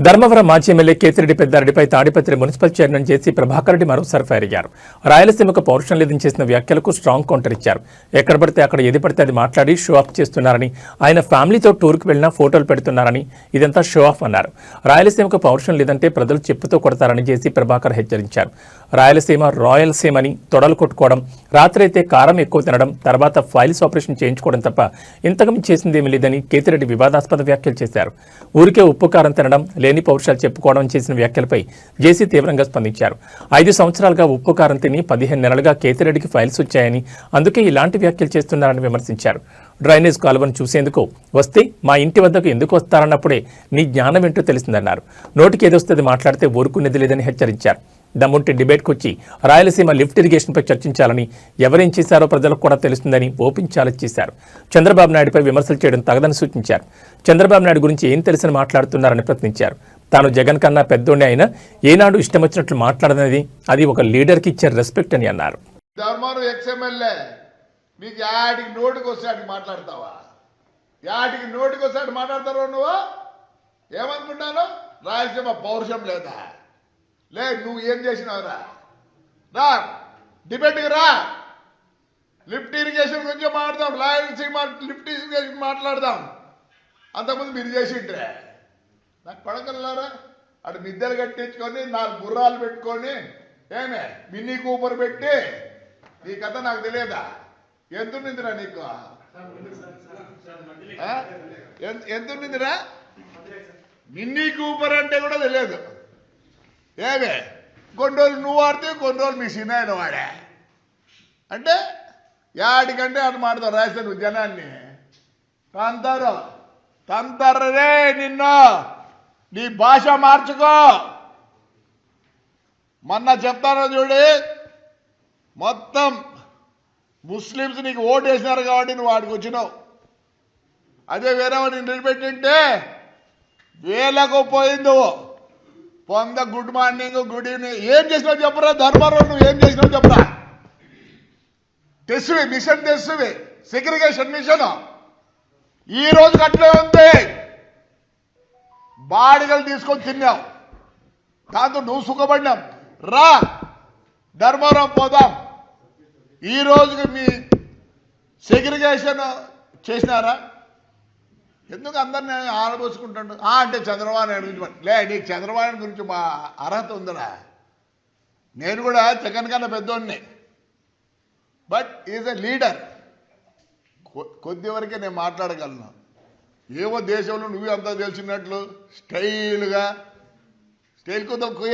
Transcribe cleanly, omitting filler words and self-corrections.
ధర్మవరం మాజీ ఎమ్మెల్యే కేతిరెడ్డి పెద్దారెడ్డిపై Tadipatri municipal chairman JC Prabhakar Reddy మరోసారి ఫైర్ అయ్యారు. రాయలసీమకు పౌరుషం లేదని చేసిన వ్యాఖ్యలకు స్ట్రాంగ్ కౌంటర్ ఇచ్చారు. ఎక్కడ పడితే అక్కడ ఏది పడితే అది మాట్లాడి షో ఆఫ్ చేస్తున్నారని, ఆయన ఫ్యామిలీతో టూర్కు వెళ్లినా ఫోటోలు పెడుతున్నారని, ఇదంతా షో ఆఫ్ అన్నారు. రాయలసీమకు పౌరుషం లేదంటే ప్రజలు చెప్పుతో కొడతారని జేసీ ప్రభాకర్ హెచ్చరించారు. రాయలసీమ అని తొడలు కొట్టుకోవడం, రాత్రైతే కారం ఎక్కువ తినడం, తర్వాత ఫైల్స్ ఆపరేషన్ చేయించుకోవడం తప్ప ఇంతకు చేసిందేమీ లేదని కేతిరెడ్డి వివాదాస్పద వ్యాఖ్యలు చేశారు. ఊరికే ఉప్పు కారం తినడం, లేని పౌరుషాలు చెప్పుకోవడం చేసిన వ్యాఖ్యలపై జేసీ తీవ్రంగా స్పందించారు. 5 సంవత్సరాలుగా ఉప్పు కారం తిని 15 నెలలుగా కేతిరెడ్డికి ఫైల్స్ వచ్చాయని, అందుకే ఇలాంటి వ్యాఖ్యలు చేస్తున్నారని విమర్శించారు. డ్రైనేజ్ కాలువను చూసేందుకు వస్తే మా ఇంటి వద్దకు ఎందుకు వస్తారన్నప్పుడే నీ జ్ఞానం ఏంటో తెలిసిందన్నారు. నోటికి ఏదొస్తుంది మాట్లాడితే ఊరుకునేది లేదని హెచ్చరించారు. దమ్ముంటి డిబేట్కు వచ్చి రాయలసీమ లిఫ్ట్ ఇరిగేషన్పై చర్చించాలని, ఎవరేం చేశారో ప్రజలకు కూడా తెలుస్తుందని ఓపెన్ ఛాలెంజ్ చేశారు. చంద్రబాబు నాయుడుపై విమర్శలు చేయడం తగదని సూచించారు. చంద్రబాబు నాయుడు గురించి ఏం తెలిసిన మాట్లాడుతున్నారని ప్రశ్నించారు. తాను జగన్ కన్నా పెద్దోడే అయినా ఏనాడు ఇష్టం వచ్చినట్లు మాట్లాడదనేది అది ఒక లీడర్కి ఇచ్చే రెస్పెక్ట్ అని అన్నారు. నీకు యాడికి నోటికి వస్తాడు మాట్లాడతావా? యాడికి నోటికి వస్తాడు మాట్లాడతావు నువ్వు? ఏమనుకుంటాను? రాయలసీమ పౌరుషం లేదా? నువ్వు ఏం చేసినావురా? రా డిబేట్కి రా. లిఫ్ట్ ఇరిగేషన్ గురించి మాట్లాడదాం. రాయలసీమ లిఫ్ట్ ఇరిగేషన్ మాట్లాడదాం. అంతకుముందు మీరు చేసిండ్రే. నాకు పడకల్లారా అటు మిద్దెలు కట్టించుకొని 4 గుర్రాలు పెట్టుకొని ఏమే మినీ కూపర్ పెట్టి నీ కథ నాకు తెలియదా? ఎంత ఉండిందిరా నీకు? ఎంత ఉండిందిరా? మినీ కూపర్ అంటే కూడా తెలియదు. ఏమే కొన్ని రోజులు నువ్వు వాడితే కొన్ని రోజులు మీ సినాయన వాడా అంటే యాడికంటే అటు మాడతావు. రాజస్థాన్ జనాన్ని తంతరే నిన్ను. నీ భాష మార్చుకో. మొన్న చెప్తాను చూడి, మొత్తం ముస్లిమ్స్ నీకు ఓటు వేసినారు కాబట్టి నువ్వు వాడికి వచ్చినావు. అదే వేరే వాడిని నిలబెట్టింటే వేలకు పోయింది. పొంద గుడ్ మార్నింగ్, గుడ్ ఈవినింగ్ ఏం చేసినావు చెప్పరా? ధర్మవరం నువ్వు ఏం చేసినావు చెప్పరా? తెస్సువి మిషన్, తెస్సువి సెగ్రిగేషన్ మిషన్ ఈ రోజుకి అట్లే ఉంది. బాడిగలు తీసుకొని తిన్నావు, దాంతో నువ్వు సుఖపడినావు. రా ధర్మవరం పోదాం. ఈ రోజుకి మీ సెగ్రిగేషన్ చేసినారా? ఎందుకు అందరిని ఆడబోసుకుంటాడు? అంటే చంద్రబాబు నాయుడు గురించి నీకు చంద్రబాబు నాయుడు గురించి మా అర్హత ఉందరా? నేను కూడా జగన్ కన్నా పెద్దోడిని, బట్ ఈజ్ ఎ లీడర్. కొద్ది వరకే నేను మాట్లాడగలను. ఏవో దేశంలో నువ్వు అంతా తెలిసినట్లు స్టైల్గా స్టైల్ కొద్ది